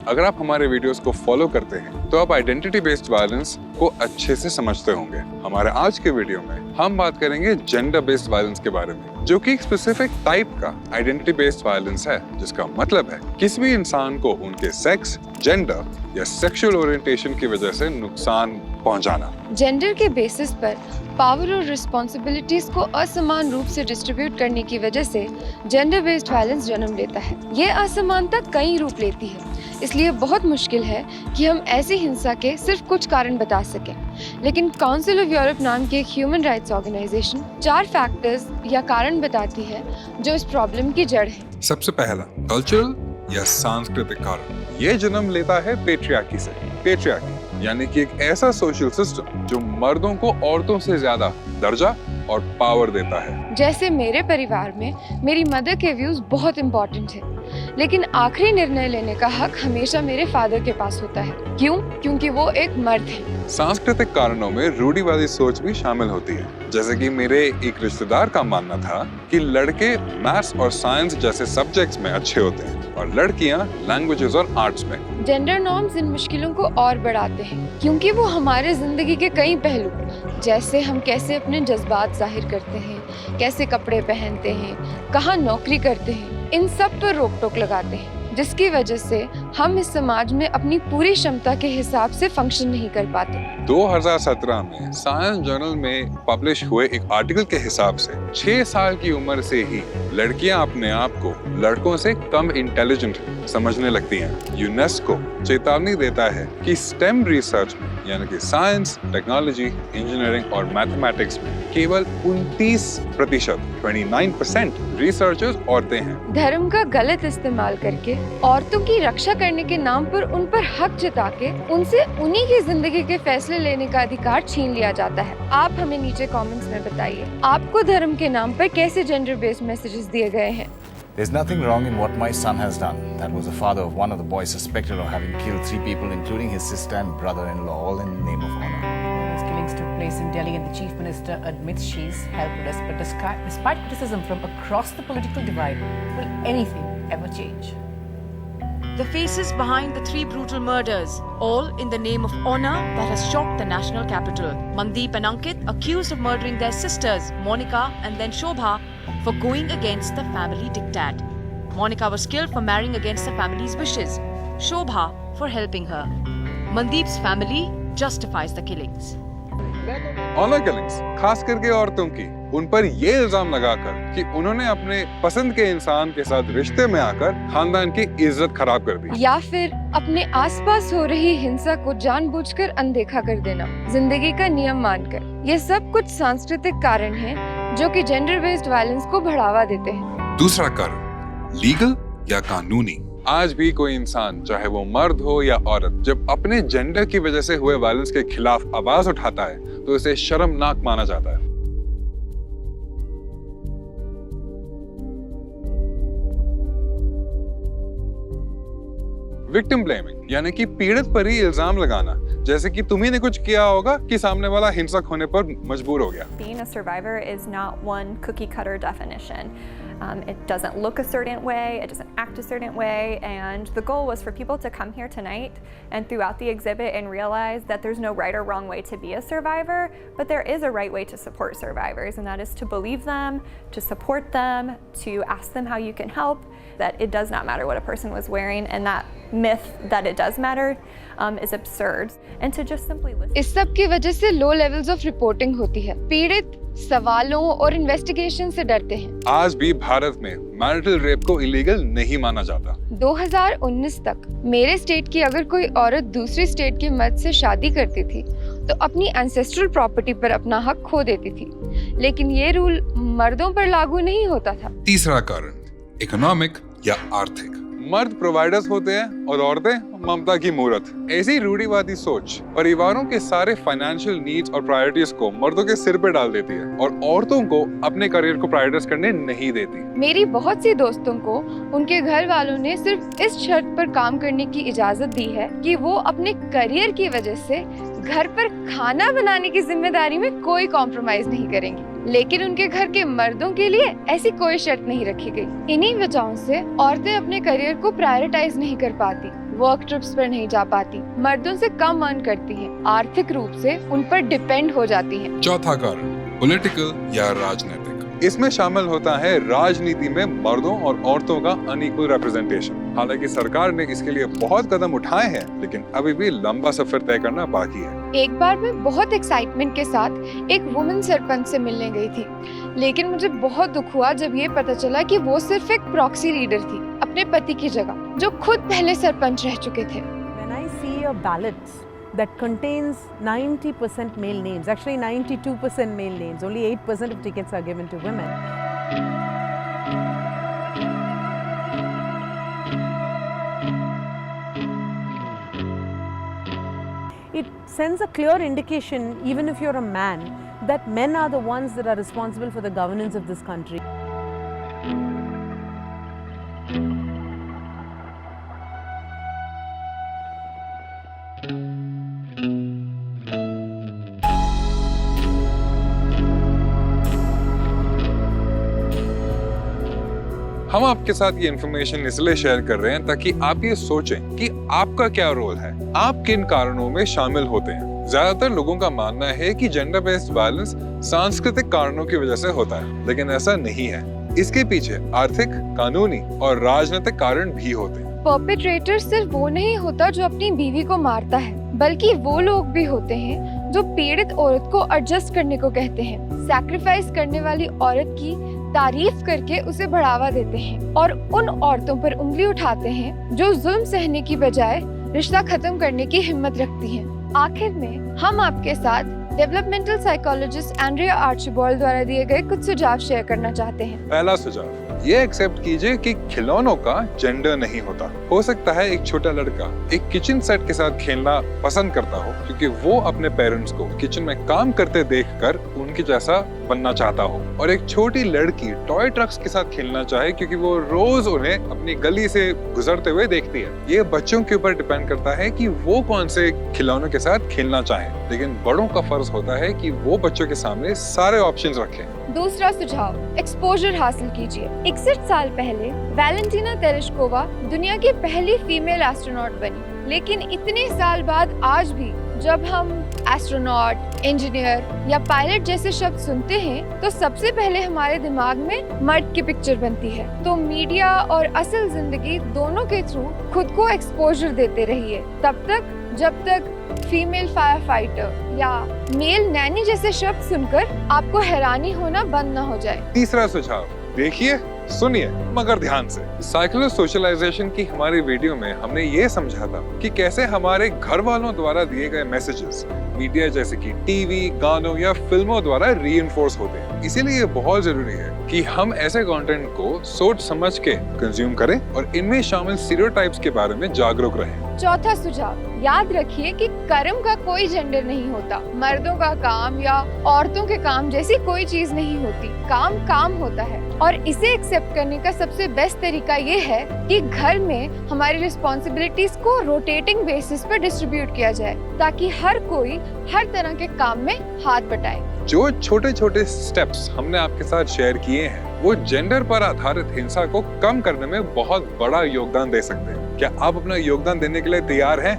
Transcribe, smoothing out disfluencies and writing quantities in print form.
अगर आप हमारे वीडियोस को फॉलो करते हैं तो आप आइडेंटिटी बेस्ड वायलेंस को अच्छे से समझते होंगे। हमारे आज के वीडियो में हम बात करेंगे जेंडर बेस्ड वायलेंस के बारे में, जो कि एक स्पेसिफिक टाइप का आइडेंटिटी बेस्ड वायलेंस है, जिसका मतलब है किसी भी इंसान को उनके सेक्स, जेंडर या सेक्सुअल ओरिएंटेशन की वजह से नुकसान पहुंचाना। जेंडर के बेसिस पर पावर और रिस्पॉन्सिबिलिटीज को असमान रूप से डिस्ट्रीब्यूट करने की वजह से जेंडर बेस्ड वायलेंस जन्म लेता है। ये असमानता कई रूप लेती है, इसलिए बहुत मुश्किल है कि हम ऐसी हिंसा के सिर्फ कुछ कारण बता सकें। लेकिन काउंसिल ऑफ यूरोप नाम की एक ह्यूमन राइट्स ऑर्गेनाइजेशन 4 फैक्टर्स या कारण बताती है जो इस प्रॉब्लम की जड़ है। सबसे पहला, कल्चरल या सांस्कृतिक कारण। ये जन्म लेता है पेट्रियार्की से। पेट्रियार्की यानी कि एक ऐसा सोशल सिस्टम जो मर्दों को औरतों से ज्यादा दर्जा और पावर देता है। जैसे मेरे परिवार में मेरी मदर के व्यूज बहुत इम्पोर्टेंट है, लेकिन आखिरी निर्णय लेने का हक हमेशा मेरे फादर के पास होता है। क्यों? क्योंकि वो एक मर्द है। सांस्कृतिक कारणों में रूढ़िवादी सोच भी शामिल होती है। जैसे कि मेरे एक रिश्तेदार का मानना था कि लड़के मैथ्स और साइंस जैसे सब्जेक्ट्स में अच्छे होते हैं और लड़कियां लैंग्वेजेस और आर्ट्स में। जेंडर नॉर्म्स इन मुश्किलों को और बढ़ाते हैं, क्योंकि वो हमारे जिंदगी के कई पहलू, जैसे हम कैसे अपने जज्बात जाहिर करते हैं, कैसे कपड़े पहनते हैं, कहाँ नौकरी करते हैं, इन सब पर रोक टोक लगाते हैं, जिसकी वजह से हम इस समाज में अपनी पूरी क्षमता के हिसाब से फंक्शन नहीं कर पाते। 2017 में साइंस जर्नल में पब्लिश हुए एक आर्टिकल के हिसाब से 6 साल की उम्र से ही लड़कियां अपने आप को लड़कों से कम इंटेलिजेंट समझने लगती हैं। यूनेस्को चेतावनी देता है कि स्टेम रिसर्च में यानी कि साइंस, टेक्नोलॉजी, इंजीनियरिंग और मैथमेटिक्स में केवल 29% 29% रिसर्चर्स औरतें हैं। धर्म का गलत इस्तेमाल करके औरतों की रक्षा करने के नाम पर उन पर हक जता के उनसे उन्हीं की जिंदगी के फैसले लेने का अधिकार छीन लिया जाता है। आप हमें नीचे कमेंट्स में बताइए, आपको धर्म के नाम पर कैसे जेंडर बेस्ड मैसेजेस दिए गए हैं। There's nothing wrong in what my son has done. That was the father of one of the boys suspected of having killed 3 people, including his sister and brother-in-law, all in the name of honor. Those killings took place in Delhi, and the chief minister admits she's helpless. But despite criticism from across the political divide, will anything ever change? The faces behind the 3 brutal murders, all in the name of honor that has shocked the national capital. Mandeep and Ankit accused of murdering their sisters, Monica and then Shobha, for going against the family diktat. Monica was killed for marrying against the family's wishes. Shobha for helping her. Mandeep's family justifies the killings. Honour killings, खास करके औरतों की, उन पर ये इल्जाम लगाकर कि उन्होंने अपने पसंद के इंसान के साथ रिश्ते में आकर खानदान की इज्जत खराब कर दी, या फिर अपने आसपास हो रही हिंसा को जानबूझकर अनदेखा कर देना, जिंदगी का नियम मानकर। ये सब कुछ सांस्कृतिक कारण हैं जो कि जेंडर बेस्ड वायलेंस को बढ़ावा देते हैं। दूसरा कारण, लीगल या कानूनी। आज भी कोई इंसान, चाहे वो मर्द हो या औरत, जब अपने जेंडर की वजह से हुए वायलेंस के खिलाफ आवाज उठाता है तो इसे शर्मनाक माना जाता है। विक्टिम ब्लेमिंग यानी कि पीड़ित पर ही इल्जाम लगाना, जैसे कि तुम्ही ने कुछ किया होगा कि सामने वाला हिंसक होने पर मजबूर हो गया। Being a survivor is not one cookie cutter definition. It doesn't look a certain way, it doesn't act a certain way, and the goal was for people to come here tonight and throughout the exhibit and realize that there's no right or wrong way to be a survivor, but there is a right way to support survivors, and that is to believe them, to support them, to ask them how you can help, that it does not matter what a person was wearing, and that myth that it does matter is absurd, and to just simply listen. इस सब की वजह से low levels of reporting होती है। पीड़ित सवालों और इन्वेस्टिगेशन से डरते हैं। आज भी भारत में मैरिटल रेप को इलीगल नहीं माना जाता। 2019 तक मेरे स्टेट की अगर कोई औरत दूसरी स्टेट के मर्द से शादी करती थी तो अपनी एंसेस्ट्रल प्रॉपर्टी पर अपना हक खो देती थी, लेकिन ये रूल मर्दों पर लागू नहीं होता था। तीसरा कारण, इकोनॉमिक या आर्थिक। मर्द प्रोवाइडर्स होते हैं और औरतें ममता की मूरत। ऐसी रूढ़िवादी सोच परिवारों के सारे फाइनेंशियल नीड्स और प्रायोरिटीज को मर्दों के सिर पे डाल देती है और औरतों को अपने करियर को प्रायोरिटाइज करने नहीं देती। मेरी बहुत सी दोस्तों को उनके घर वालों ने सिर्फ इस शर्त पर काम करने की इजाजत दी है कि वो अपने करियर की वजह से घर पर खाना बनाने की जिम्मेदारी में कोई कॉम्प्रोमाइज नहीं करेंगी, लेकिन उनके घर के मर्दों के लिए ऐसी कोई शर्त नहीं रखी गई। इन्हीं वजहों से औरतें अपने करियर को प्रायोरिटाइज नहीं कर पाती। वर्क ट्रिप्स पर नहीं जा पाती, मर्दों से कम अर्न करती हैं, आर्थिक रूप से उन पर डिपेंड हो जाती हैं। चौथा कारण पॉलिटिकल या राजनीतिक। इसमें शामिल होता है राजनीति में मर्दों और औरतों का अनइक्वल रिप्रेजेंटेशन। हालांकि सरकार ने इसके लिए बहुत कदम उठाए हैं, लेकिन अभी भी लंबा सफर तय करना बाकी है। एक बार मैं बहुत एक्साइटमेंट के साथ एक वुमेन सरपंच से मिलने गई थी, लेकिन मुझे बहुत दुख हुआ जब ये पता चला कि वो सिर्फ एक प्रॉक्सी लीडर थी, अपने पति की जगह, जो खुद पहले सरपंच रह चुके थे। When I see a ballot that contains 90% male names, actually 92% male names, only 8% of tickets are given to women. It sends a clear indication, even if you're a man, that men are the ones that are responsible for the governance of this country. हम आपके साथ ये information इसलिए share कर रहे हैं ताकि आप ये सोचें कि आपका क्या रोल है, आप किन कारणों में शामिल होते हैं। ज्यादातर लोगों का मानना है कि जेंडर बेस्ड वायलेंस सांस्कृतिक कारणों की वजह से होता है, लेकिन ऐसा नहीं है। इसके पीछे आर्थिक, कानूनी और राजनीतिक कारण भी होते हैं। परपेट्रेटर सिर्फ वो नहीं होता जो अपनी बीवी को मारता है, बल्कि वो लोग भी होते हैं जो पीड़ित औरत को एडजस्ट करने को कहते हैं, सैक्रिफाइस करने वाली औरत की तारीफ करके उसे बढ़ावा देते हैं और उन औरतों पर उंगली उठाते हैं जो जुल्म सहने की बजाय रिश्ता खत्म करने की हिम्मत रखती हैं। आखिर में हम आपके साथ डेवलपमेंटल साइकोलॉजिस्ट एंड्रिया आर्चिबाल्ड द्वारा दिए गए कुछ सुझाव शेयर करना चाहते हैं। पहला सुझाव, ये एक्सेप्ट कीजिए कि खिलौनों का जेंडर नहीं होता। हो सकता है एक छोटा लड़का एक किचन सेट के साथ खेलना पसंद करता हो क्योंकि वो अपने पेरेंट्स को किचन में काम करते देखकर उनके जैसा बनना चाहता हो, और एक छोटी लड़की टॉय ट्रक्स के साथ खेलना चाहे क्योंकि वो रोज उन्हें अपनी गली से गुजरते हुए देखती है। ये बच्चों के ऊपर डिपेंड करता है कि वो कौन से खिलौनों के साथ खेलना चाहें, लेकिन बड़ों का फर्ज होता है कि वो बच्चों के सामने सारे ऑप्शंस रखें। दूसरा सुझाव, एक्सपोजर हासिल कीजिए। 61 साल पहले वैलेंटीना तेरेश्कोवा दुनिया की पहली फीमेल एस्ट्रोनॉट बनी, लेकिन इतने साल बाद आज भी जब हम एस्ट्रोनॉट, इंजीनियर या पायलट जैसे शब्द सुनते हैं तो सबसे पहले हमारे दिमाग में मर्द की पिक्चर बनती है। तो मीडिया और असल जिंदगी दोनों के थ्रू खुद को एक्सपोजर देते रहिए, तब तक जब तक फीमेल फायर फाइटर या मेल नैनी जैसे शब्द सुनकर आपको हैरानी होना बंद न हो जाए। तीसरा सुझाव, देखिए, सुनिए, मगर ध्यान से। साइकिलो सोशलाइजेशन की हमारी वीडियो में हमने ये समझा था कि कैसे हमारे घर वालों द्वारा दिए गए मैसेजेस मीडिया जैसे कि टीवी, गानों या फिल्मों द्वारा रीइंफोर्स होते हैं। इसीलिए ये बहुत जरूरी है कि हम ऐसे कंटेंट को सोच समझ के कंज्यूम करें और इनमें शामिल स्टीरियोटाइप्स के बारे में जागरूक रहें। चौथा सुझाव, याद रखिए कि कर्म का कोई जेंडर नहीं होता। मर्दों का काम या औरतों के काम जैसी कोई चीज नहीं होती। काम काम होता है और इसे एक्सेप्ट करने का सबसे बेस्ट तरीका ये है कि घर में हमारी रिस्पॉन्सिबिलिटीज को रोटेटिंग बेसिस पर डिस्ट्रीब्यूट किया जाए ताकि हर कोई हर तरह के काम में हाथ बटाए। जो छोटे छोटे स्टेप्स हमने आपके साथ शेयर किए हैं वो जेंडर पर आधारित हिंसा को कम करने में बहुत बड़ा योगदान दे सकते हैं। क्या आप अपना योगदान देने के लिए तैयार हैं?